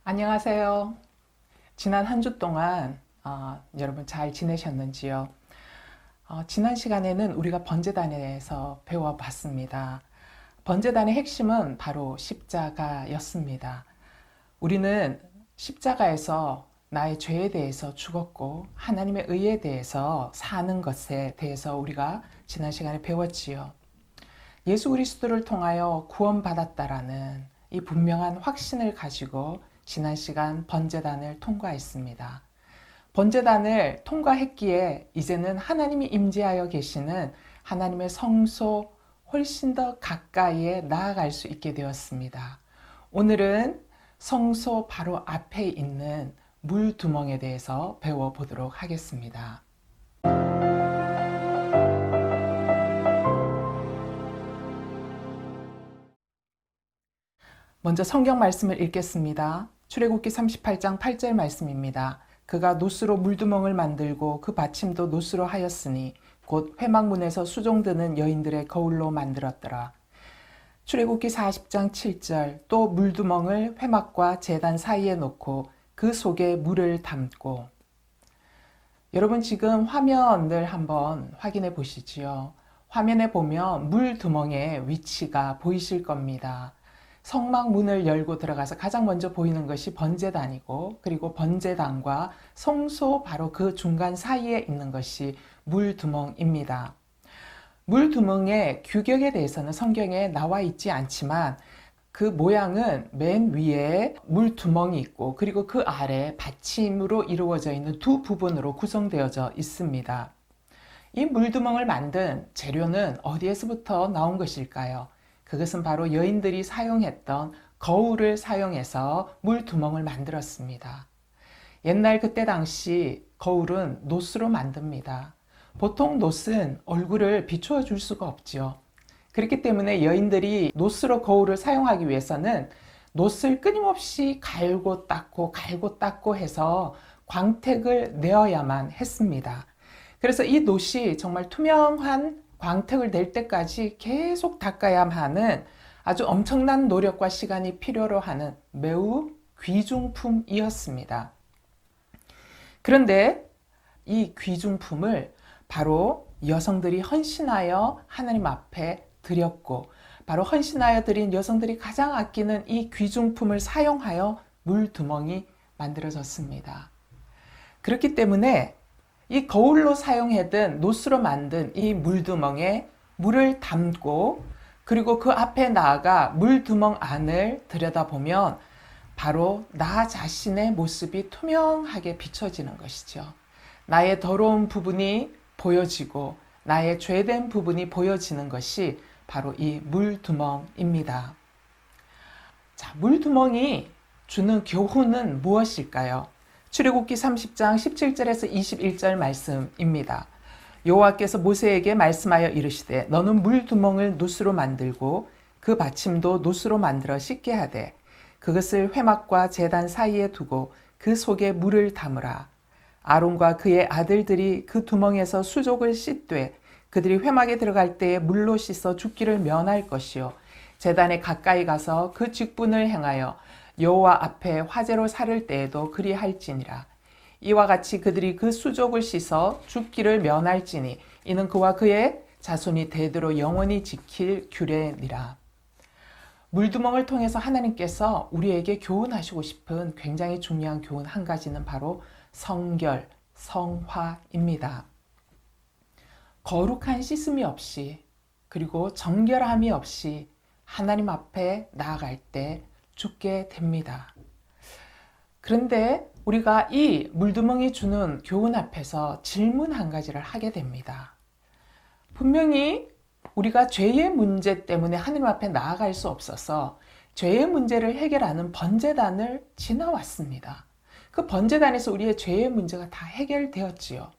안녕하세요. 지난 한 주 동안 여러분 잘 지내셨는지요? 지난 시간에는 우리가 번제단에서 배워봤습니다. 번제단의 핵심은 바로 십자가였습니다. 우리는 십자가에서 나의 죄에 대해서 죽었고 하나님의 의에 대해서 사는 것에 대해서 우리가 지난 시간에 배웠지요. 예수 그리스도를 통하여 구원받았다라는 이 분명한 확신을 가지고 지난 시간 번제단을 통과했습니다. 번제단을 통과했기에 이제는 하나님이 임재하여 계시는 하나님의 성소 훨씬 더 가까이에 나아갈 수 있게 되었습니다. 오늘은 성소 바로 앞에 있는 물두멍에 대해서 배워보도록 하겠습니다. 먼저 성경 말씀을 읽겠습니다. 출애굽기 38장 8절 말씀입니다. 그가 노스로 물두멍을 만들고 그 받침도 노스로 하였으니 곧 회막문에서 수종드는 여인들의 거울로 만들었더라. 출애굽기 40장 7절 또 물두멍을 회막과 제단 사이에 놓고 그 속에 물을 담고. 여러분 지금 화면을 한번 확인해 보시지요. 화면에 보면 물두멍의 위치가 보이실 겁니다. 성막 문을 열고 들어가서 가장 먼저 보이는 것이 번제단이고, 그리고 번제단과 성소 바로 그 중간 사이에 있는 것이 물두멍입니다. 물두멍의 규격에 대해서는 성경에 나와 있지 않지만 그 모양은 맨 위에 물두멍이 있고, 그리고 그 아래 받침으로 이루어져 있는 두 부분으로 구성되어져 있습니다. 이 물두멍을 만든 재료는 어디에서부터 나온 것일까요? 그것은 바로 여인들이 사용했던 거울을 사용해서 물두멍을 만들었습니다. 옛날 그때 당시 거울은 노스로 만듭니다. 보통 노스는 얼굴을 비추어 줄 수가 없죠. 그렇기 때문에 여인들이 노스로 거울을 사용하기 위해서는 노스를 끊임없이 갈고 닦고 해서 광택을 내어야만 했습니다. 그래서 이 노시 정말 투명한 광택을 낼 때까지 계속 닦아야 하는 아주 엄청난 노력과 시간이 필요로 하는 매우 귀중품이었습니다. 그런데 이 귀중품을 바로 여성들이 헌신하여 하나님 앞에 드렸고, 바로 헌신하여 드린 여성들이 가장 아끼는 이 귀중품을 사용하여 물두멍이 만들어졌습니다. 그렇기 때문에 이 거울로 사용하던 노스로 만든 이 물두멍에 물을 담고, 그리고 그 앞에 나아가 물두멍 안을 들여다보면 바로 나 자신의 모습이 투명하게 비춰지는 것이죠. 나의 더러운 부분이 보여지고 나의 죄된 부분이 보여지는 것이 바로 이 물두멍입니다. 자, 물두멍이 주는 교훈은 무엇일까요? 출애굽기 30장 17절에서 21절 말씀입니다. 여호와께서 모세에게 말씀하여 이르시되 너는 물두멍을 노스로 만들고 그 받침도 노스로 만들어 씻게 하되 그것을 회막과 제단 사이에 두고 그 속에 물을 담으라. 아론과 그의 아들들이 그 두멍에서 수족을 씻되 그들이 회막에 들어갈 때에 물로 씻어 죽기를 면할 것이요 제단에 가까이 가서 그 직분을 행하여 여호와 앞에 화제로 살을 때에도 그리할지니라. 이와 같이 그들이 그 수족을 씻어 죽기를 면할지니 이는 그와 그의 자손이 대대로 영원히 지킬 규례니라. 물두멍을 통해서 하나님께서 우리에게 교훈하시고 싶은 굉장히 중요한 교훈 한 가지는 바로 성결, 성화입니다. 거룩한 씻음이 없이, 그리고 정결함이 없이 하나님 앞에 나아갈 때 죽게 됩니다. 그런데 우리가 이 물두멍이 주는 교훈 앞에서 질문 한 가지를 하게 됩니다. 분명히 우리가 죄의 문제 때문에 하나님 앞에 나아갈 수 없어서 죄의 문제를 해결하는 번제단을 지나왔습니다. 그 번제단에서 우리의 죄의 문제가 다 해결되었지요.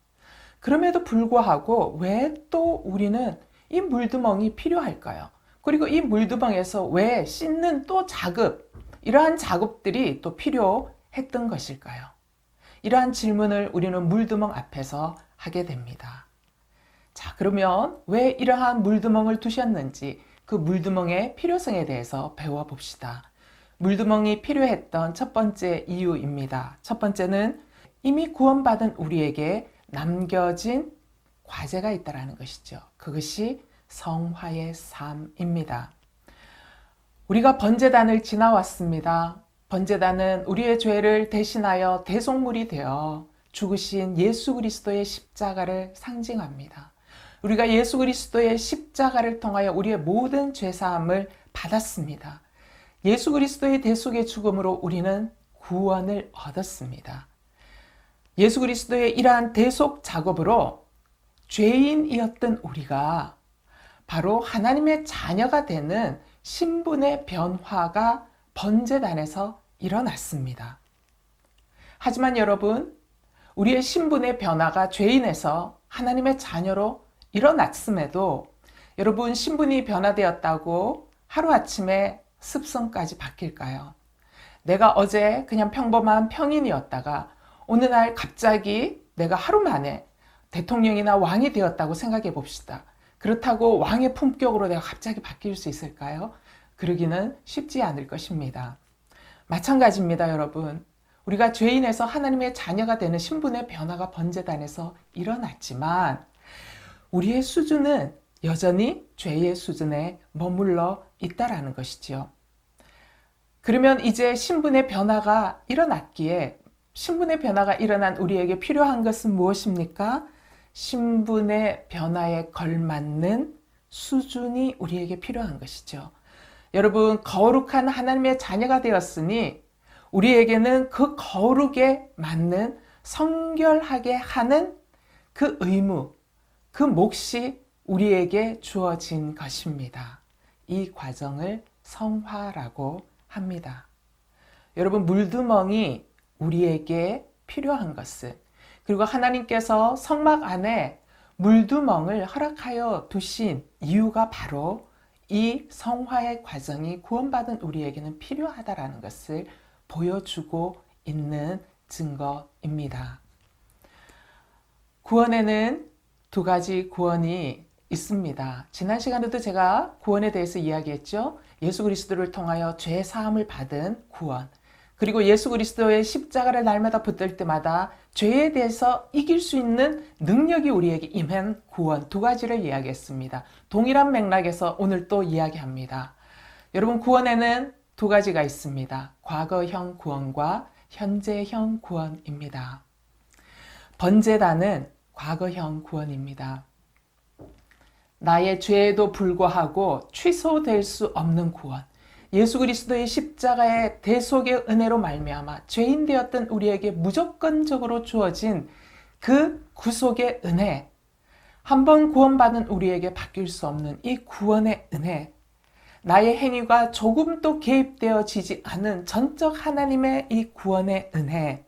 그럼에도 불구하고 왜 또 우리는 이 물두멍이 필요할까요? 그리고 이 물두멍에서 왜 씻는 또 작업, 이러한 작업들이 또 필요했던 것일까요? 이러한 질문을 우리는 물두멍 앞에서 하게 됩니다. 자, 그러면 왜 이러한 물두멍을 두셨는지 그 물두멍의 필요성에 대해서 배워봅시다. 물두멍이 필요했던 첫 번째 이유입니다. 첫 번째는 이미 구원받은 우리에게 남겨진 과제가 있다는 것이죠. 그것이 성화의 삶입니다. 우리가 번제단을 지나왔습니다. 번제단은 우리의 죄를 대신하여 대속물이 되어 죽으신 예수 그리스도의 십자가를 상징합니다. 우리가 예수 그리스도의 십자가를 통하여 우리의 모든 죄사함을 받았습니다. 예수 그리스도의 대속의 죽음으로 우리는 구원을 얻었습니다. 예수 그리스도의 이러한 대속 작업으로 죄인이었던 우리가 바로 하나님의 자녀가 되는 신분의 변화가 번제단에서 일어났습니다. 하지만 여러분, 우리의 신분의 변화가 죄인에서 하나님의 자녀로 일어났음에도 여러분 신분이 변화되었다고 하루아침에 습성까지 바뀔까요? 내가 어제 그냥 평범한 평인이었다가 어느 날 갑자기 내가 하루 만에 대통령이나 왕이 되었다고 생각해 봅시다. 그렇다고 왕의 품격으로 내가 갑자기 바뀔 수 있을까요? 그러기는 쉽지 않을 것입니다. 마찬가지입니다, 여러분. 우리가 죄인에서 하나님의 자녀가 되는 신분의 변화가 번제단에서 일어났지만 우리의 수준은 여전히 죄의 수준에 머물러 있다라는 것이지요. 그러면 이제 신분의 변화가 일어났기에 신분의 변화가 일어난 우리에게 필요한 것은 무엇입니까? 신분의 변화에 걸맞는 수준이 우리에게 필요한 것이죠. 여러분, 거룩한 하나님의 자녀가 되었으니 우리에게는 그 거룩에 맞는 성결하게 하는 그 의무, 그 몫이 우리에게 주어진 것입니다. 이 과정을 성화라고 합니다. 여러분, 물두멍이 우리에게 필요한 것은, 그리고 하나님께서 성막 안에 물두멍을 허락하여 두신 이유가 바로 이 성화의 과정이 구원받은 우리에게는 필요하다라는 것을 보여주고 있는 증거입니다. 구원에는 두 가지 구원이 있습니다. 지난 시간에도 제가 구원에 대해서 이야기했죠. 예수 그리스도를 통하여 죄 사함을 받은 구원, 그리고 예수 그리스도의 십자가를 날마다 붙들 때마다 죄에 대해서 이길 수 있는 능력이 우리에게 임한 구원, 두 가지를 이야기했습니다. 동일한 맥락에서 오늘 또 이야기합니다. 여러분, 구원에는 두 가지가 있습니다. 과거형 구원과 현재형 구원입니다. 번제단은 과거형 구원입니다. 나의 죄에도 불구하고 취소될 수 없는 구원, 예수 그리스도의 십자가의 대속의 은혜로 말미암아 죄인 되었던 우리에게 무조건적으로 주어진 그 구속의 은혜, 한번 구원받은 우리에게 바뀔 수 없는 이 구원의 은혜, 나의 행위가 조금도 개입되어지지 않은 전적 하나님의 이 구원의 은혜,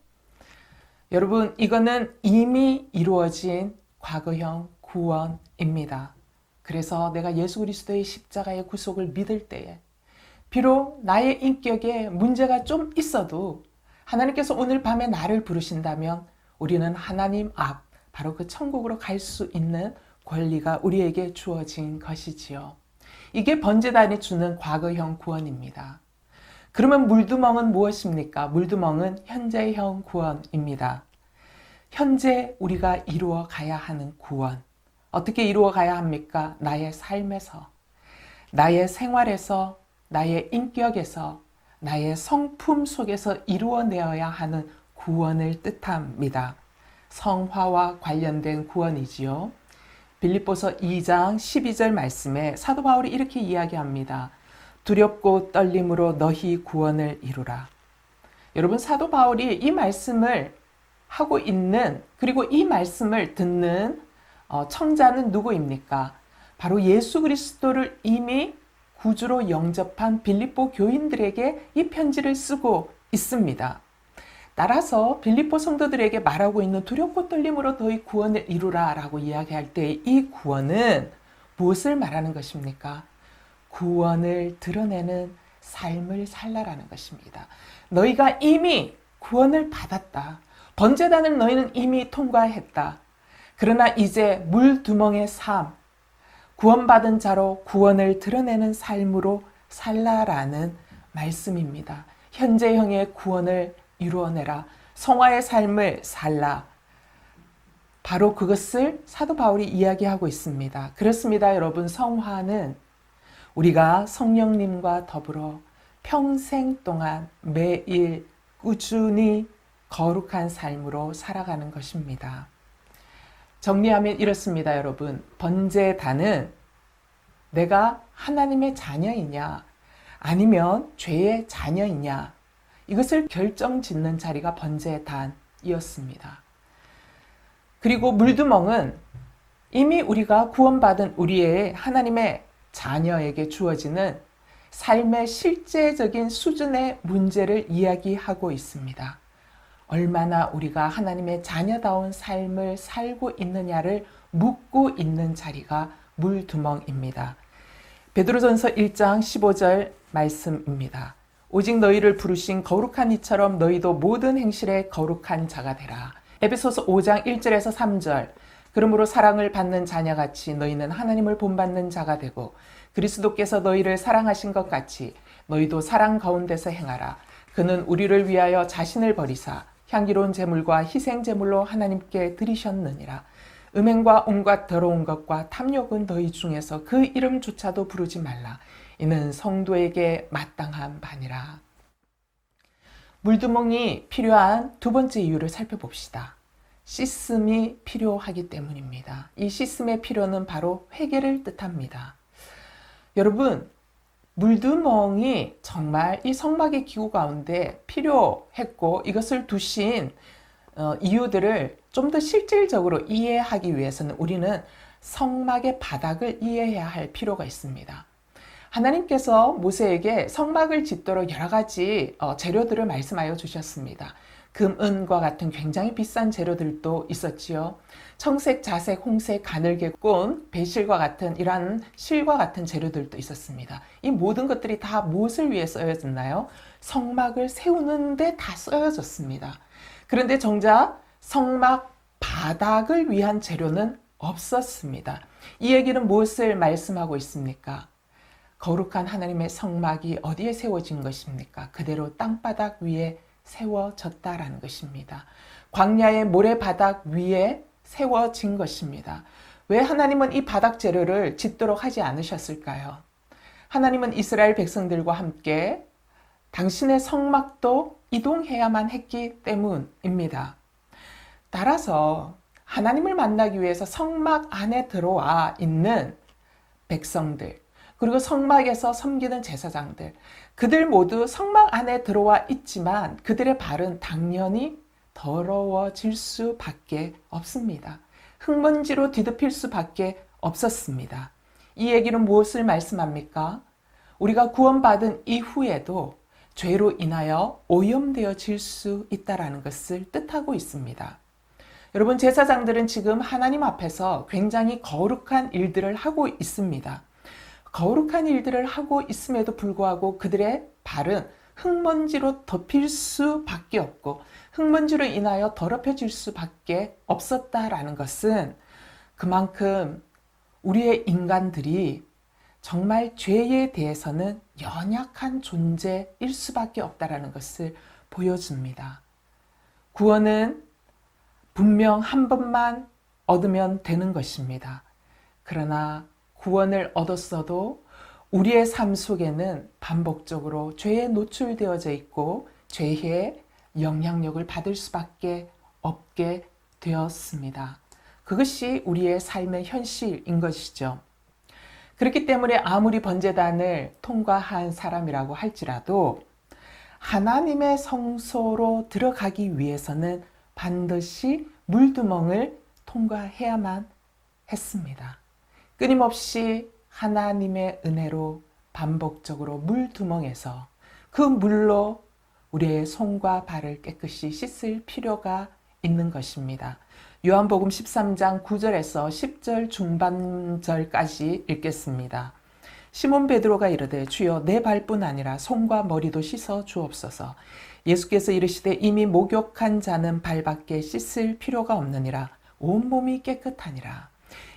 여러분, 이거는 이미 이루어진 과거형 구원입니다. 그래서 내가 예수 그리스도의 십자가의 구속을 믿을 때에 비록 나의 인격에 문제가 좀 있어도 하나님께서 오늘 밤에 나를 부르신다면 우리는 하나님 앞, 바로 그 천국으로 갈 수 있는 권리가 우리에게 주어진 것이지요. 이게 번제단이 주는 과거형 구원입니다. 그러면 물두멍은 무엇입니까? 물두멍은 현재형 구원입니다. 현재 우리가 이루어 가야 하는 구원. 어떻게 이루어 가야 합니까? 나의 삶에서, 나의 생활에서, 나의 인격에서, 나의 성품 속에서 이루어내어야 하는 구원을 뜻합니다. 성화와 관련된 구원이지요. 빌립보서 2장 12절 말씀에 사도 바울이 이렇게 이야기합니다. 두렵고 떨림으로 너희 구원을 이루라. 여러분, 사도 바울이 이 말씀을 하고 있는, 그리고 이 말씀을 듣는 청자는 누구입니까? 바로 예수 그리스도를 이미 구주로 영접한 빌립보 교인들에게 이 편지를 쓰고 있습니다. 따라서 빌립보 성도들에게 말하고 있는 두렵고 떨림으로 너희 구원을 이루라 라고 이야기할 때 이 구원은 무엇을 말하는 것입니까? 구원을 드러내는 삶을 살라라는 것입니다. 너희가 이미 구원을 받았다. 번제단을 너희는 이미 통과했다. 그러나 이제 물두멍의 삶, 구원받은 자로 구원을 드러내는 삶으로 살라라는 말씀입니다. 현재형의 구원을 이루어내라. 성화의 삶을 살라. 바로 그것을 사도 바울이 이야기하고 있습니다. 그렇습니다, 여러분. 성화는 우리가 성령님과 더불어 평생 동안 매일 꾸준히 거룩한 삶으로 살아가는 것입니다. 정리하면 이렇습니다, 여러분. 번제단은 내가 하나님의 자녀이냐 아니면 죄의 자녀이냐 이것을 결정짓는 자리가 번제단이었습니다. 그리고 물두멍은 이미 우리가 구원받은 우리의 하나님의 자녀에게 주어지는 삶의 실제적인 수준의 문제를 이야기하고 있습니다. 얼마나 우리가 하나님의 자녀다운 삶을 살고 있느냐를 묻고 있는 자리가 물두멍입니다. 베드로전서 1장 15절 말씀입니다. 오직 너희를 부르신 거룩한 이처럼 너희도 모든 행실에 거룩한 자가 되라. 에베소서 5장 1절에서 3절. 그러므로 사랑을 받는 자녀같이 너희는 하나님을 본받는 자가 되고 그리스도께서 너희를 사랑하신 것 같이 너희도 사랑 가운데서 행하라. 그는 우리를 위하여 자신을 버리사 향기로운 제물과 희생 제물로 하나님께 드리셨느니라. 음행과 온갖 더러운 것과 탐욕은 너희 중에서 그 이름조차도 부르지 말라. 이는 성도에게 마땅한 바니라. 물두멍이 필요한 두 번째 이유를 살펴봅시다. 씻음이 필요하기 때문입니다. 이 씻음의 필요는 바로 회개를 뜻합니다. 여러분, 물두멍이 정말 이 성막의 기구 가운데 필요했고 이것을 두신 이유들을 좀 더 실질적으로 이해하기 위해서는 우리는 성막의 바닥을 이해해야 할 필요가 있습니다. 하나님께서 모세에게 성막을 짓도록 여러 가지 재료들을 말씀하여 주셨습니다. 금, 은과 같은 굉장히 비싼 재료들도 있었지요. 청색, 자색, 홍색, 가늘게 꼰, 배실과 같은 이러한 실과 같은 재료들도 있었습니다. 이 모든 것들이 다 무엇을 위해 쓰여졌나요? 성막을 세우는데 다 쓰여졌습니다. 그런데 정작 성막 바닥을 위한 재료는 없었습니다. 이 얘기는 무엇을 말씀하고 있습니까? 거룩한 하나님의 성막이 어디에 세워진 것입니까? 그대로 땅바닥 위에 세워졌다라는 것입니다. 광야의 모래바닥 위에 세워진 것입니다. 왜 하나님은 이 바닥 재료를 짓도록 하지 않으셨을까요? 하나님은 이스라엘 백성들과 함께 당신의 성막도 이동해야만 했기 때문입니다. 따라서 하나님을 만나기 위해서 성막 안에 들어와 있는 백성들, 그리고 성막에서 섬기는 제사장들, 그들 모두 성막 안에 들어와 있지만 그들의 발은 당연히 더러워질 수밖에 없습니다. 흙먼지로 뒤덮일 수밖에 없었습니다. 이 얘기는 무엇을 말씀합니까? 우리가 구원받은 이후에도 죄로 인하여 오염되어질 수 있다는 것을 뜻하고 있습니다. 여러분, 제사장들은 지금 하나님 앞에서 굉장히 거룩한 일들을 하고 있습니다. 거룩한 일들을 하고 있음에도 불구하고 그들의 발은 흙먼지로 덮일 수밖에 없고 흙먼지로 인하여 더럽혀질 수밖에 없었다라는 것은 그만큼 우리의 인간들이 정말 죄에 대해서는 연약한 존재일 수밖에 없다라는 것을 보여줍니다. 구원은 분명 한 번만 얻으면 되는 것입니다. 그러나 구원을 얻었어도 우리의 삶 속에는 반복적으로 죄에 노출되어져 있고 죄의 영향력을 받을 수밖에 없게 되었습니다. 그것이 우리의 삶의 현실인 것이죠. 그렇기 때문에 아무리 번제단을 통과한 사람이라고 할지라도 하나님의 성소로 들어가기 위해서는 반드시 물두멍을 통과해야만 했습니다. 끊임없이 하나님의 은혜로 반복적으로 물두멍에서 그 물로 우리의 손과 발을 깨끗이 씻을 필요가 있는 것입니다. 요한복음 13장 9절에서 10절 중반절까지 읽겠습니다. 시몬 베드로가 이르되 주여 내 발뿐 아니라 손과 머리도 씻어 주옵소서. 예수께서 이르시되 이미 목욕한 자는 발밖에 씻을 필요가 없느니라. 온몸이 깨끗하니라.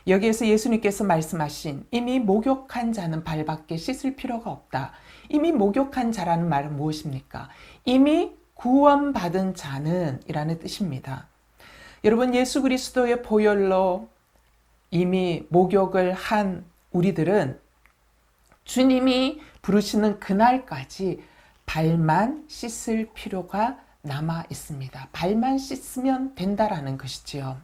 여기에서 예수님께서 말씀하신 이미 목욕한 자는 발밖에 씻을 필요가 없다. 이미 목욕한 자라는 말은 무엇입니까? 이미 구원받은 자는 이라는 뜻입니다. 여러분, 예수 그리스도의 보혈로 이미 목욕을 한 우리들은 주님이 부르시는 그날까지 발만 씻을 필요가 남아 있습니다. 발만 씻으면 된다라는 것이지요.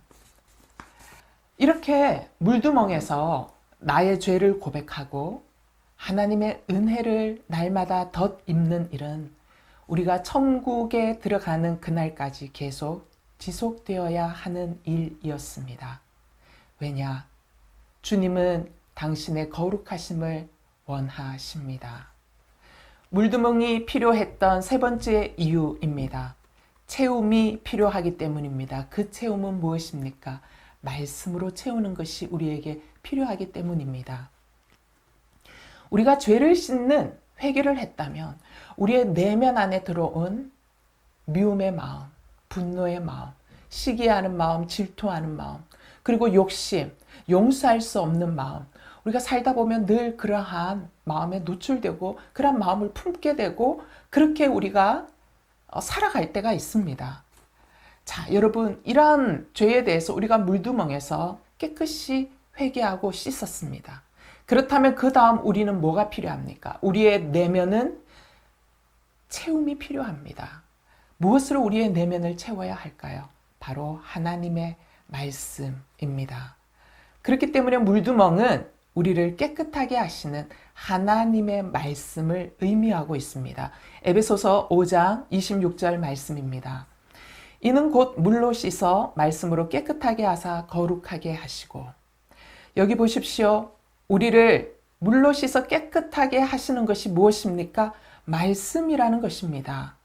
이렇게 물두멍에서 나의 죄를 고백하고 하나님의 은혜를 날마다 덧입는 일은 우리가 천국에 들어가는 그날까지 계속 지속되어야 하는 일이었습니다. 왜냐? 주님은 당신의 거룩하심을 원하십니다. 물두멍이 필요했던 세 번째 이유입니다. 채움이 필요하기 때문입니다. 그 채움은 무엇입니까? 말씀으로 채우는 것이 우리에게 필요하기 때문입니다. 우리가 죄를 씻는 회개를 했다면 우리의 내면 안에 들어온 미움의 마음, 분노의 마음, 시기하는 마음, 질투하는 마음, 그리고 욕심, 용서할 수 없는 마음, 우리가 살다 보면 늘 그러한 마음에 노출되고 그런 마음을 품게 되고 그렇게 우리가 살아갈 때가 있습니다. 자, 여러분, 이러한 죄에 대해서 우리가 물두멍에서 깨끗이 회개하고 씻었습니다. 그렇다면 그 다음 우리는 뭐가 필요합니까? 우리의 내면은 채움이 필요합니다. 무엇으로 우리의 내면을 채워야 할까요? 바로 하나님의 말씀입니다. 그렇기 때문에 물두멍은 우리를 깨끗하게 하시는 하나님의 말씀을 의미하고 있습니다. 에베소서 5장 26절 말씀입니다. 이는 곧 물로 씻어 말씀으로 깨끗하게 하사 거룩하게 하시고. 여기 보십시오. 우리를 물로 씻어 깨끗하게 하시는 것이 무엇입니까? 말씀이라는 것입니다.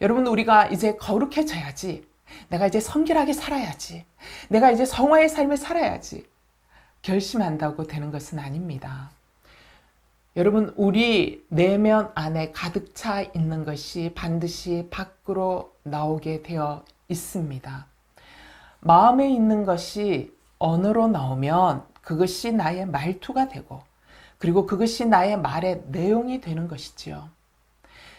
여러분, 우리가 이제 거룩해져야지. 내가 이제 성결하게 살아야지. 내가 이제 성화의 삶을 살아야지. 결심한다고 되는 것은 아닙니다. 여러분, 우리 내면 안에 가득 차 있는 것이 반드시 밖으로 나오게 되어 있습니다. 마음에 있는 것이 언어로 나오면 그것이 나의 말투가 되고, 그리고 그것이 나의 말의 내용이 되는 것이지요.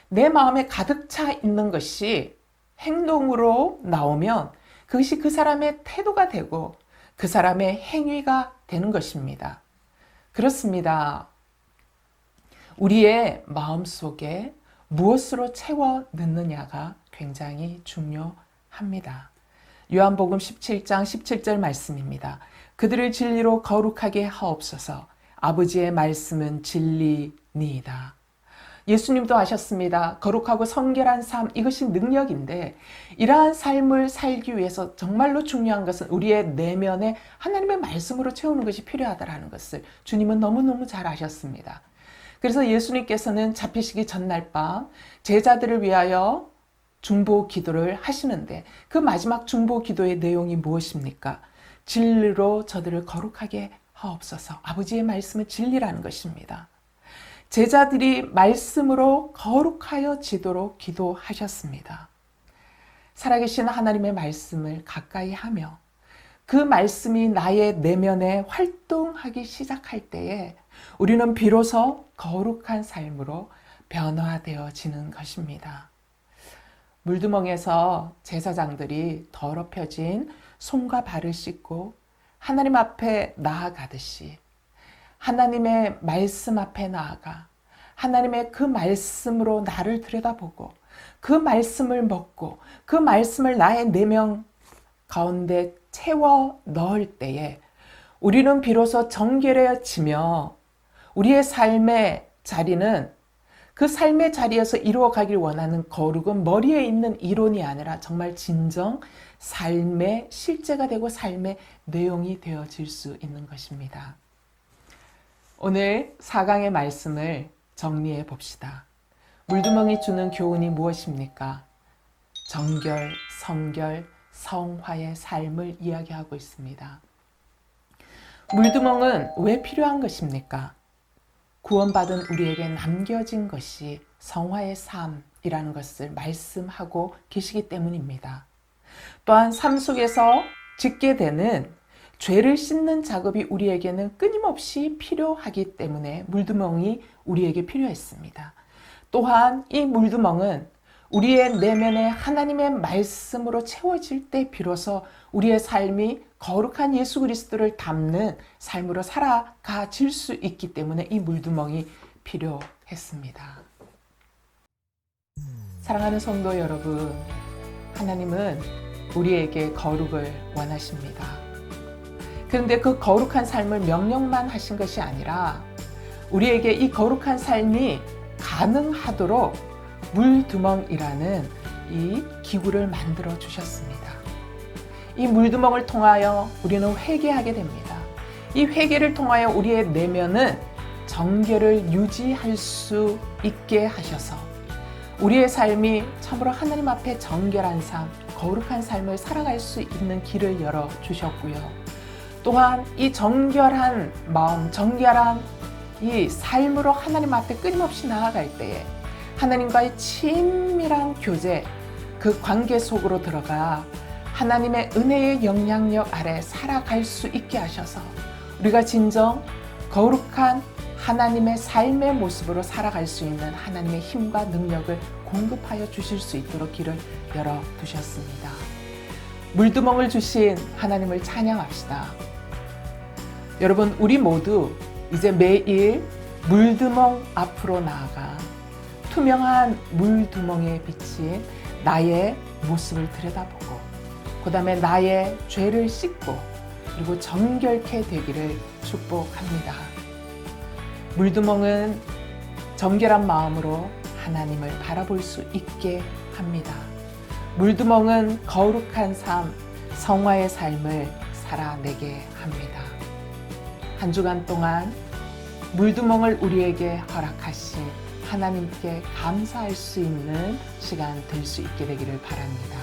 내 마음에 가득 차 있는 것이 행동으로 나오면 그것이 그 사람의 태도가 되고 그 사람의 행위가 되는 것입니다. 그렇습니다. 우리의 마음속에 무엇으로 채워 넣느냐가 굉장히 중요합니다. 요한복음 17장 17절 말씀입니다. 그들을 진리로 거룩하게 하옵소서. 아버지의 말씀은 진리니이다. 예수님도 하셨습니다. 거룩하고 성결한 삶, 이것이 능력인데 이러한 삶을 살기 위해서 정말로 중요한 것은 우리의 내면에 하나님의 말씀으로 채우는 것이 필요하다는 것을 주님은 너무너무 잘 아셨습니다. 그래서 예수님께서는 잡히시기 전날 밤 제자들을 위하여 중보 기도를 하시는데 그 마지막 중보 기도의 내용이 무엇입니까? 진리로 저들을 거룩하게 하옵소서. 아버지의 말씀은 진리라는 것입니다. 제자들이 말씀으로 거룩하여 지도록 기도하셨습니다. 살아계신 하나님의 말씀을 가까이 하며 그 말씀이 나의 내면에 활동하기 시작할 때에 우리는 비로소 거룩한 삶으로 변화되어지는 것입니다. 물두멍에서 제사장들이 더럽혀진 손과 발을 씻고 하나님 앞에 나아가듯이 하나님의 말씀 앞에 나아가 하나님의 그 말씀으로 나를 들여다보고 그 말씀을 먹고 그 말씀을 나의 내면 가운데 채워 넣을 때에 우리는 비로소 정결해지며 우리의 삶의 자리는 그 삶의 자리에서 이루어가길 원하는 거룩은 머리에 있는 이론이 아니라 정말 진정 삶의 실제가 되고 삶의 내용이 되어질 수 있는 것입니다. 오늘 4강의 말씀을 정리해 봅시다. 물두멍이 주는 교훈이 무엇입니까? 정결, 성결, 성화의 삶을 이야기하고 있습니다. 물두멍은 왜 필요한 것입니까? 구원받은 우리에게 남겨진 것이 성화의 삶이라는 것을 말씀하고 계시기 때문입니다. 또한 삶 속에서 짓게 되는 죄를 씻는 작업이 우리에게는 끊임없이 필요하기 때문에 물두멍이 우리에게 필요했습니다. 또한 이 물두멍은 우리의 내면에 하나님의 말씀으로 채워질 때 비로소 우리의 삶이 거룩한 예수 그리스도를 담는 삶으로 살아가질 수 있기 때문에 이 물두멍이 필요했습니다. 사랑하는 성도 여러분, 하나님은 우리에게 거룩을 원하십니다. 그런데 그 거룩한 삶을 명령만 하신 것이 아니라 우리에게 이 거룩한 삶이 가능하도록 물두멍이라는 이 기구를 만들어 주셨습니다. 이 물두멍을 통하여 우리는 회개하게 됩니다. 이 회개를 통하여 우리의 내면은 정결을 유지할 수 있게 하셔서 우리의 삶이 참으로 하나님 앞에 정결한 삶, 거룩한 삶을 살아갈 수 있는 길을 열어 주셨고요. 또한 이 정결한 마음, 정결한 이 삶으로 하나님 앞에 끊임없이 나아갈 때에 하나님과의 친밀한 교제, 그 관계 속으로 들어가 하나님의 은혜의 영향력 아래 살아갈 수 있게 하셔서 우리가 진정 거룩한 하나님의 삶의 모습으로 살아갈 수 있는 하나님의 힘과 능력을 공급하여 주실 수 있도록 길을 열어두셨습니다. 물두멍을 주신 하나님을 찬양합시다. 여러분, 우리 모두 이제 매일 물두멍 앞으로 나아가 투명한 물두멍에 비친 나의 모습을 들여다보고 그 다음에 나의 죄를 씻고 그리고 정결케 되기를 축복합니다. 물두멍은 정결한 마음으로 하나님을 바라볼 수 있게 합니다. 물두멍은 거룩한 삶, 성화의 삶을 살아내게 합니다. 한 주간 동안 물두멍을 우리에게 허락하신 하나님께 감사할 수 있는 시간 될 수 있게 되기를 바랍니다.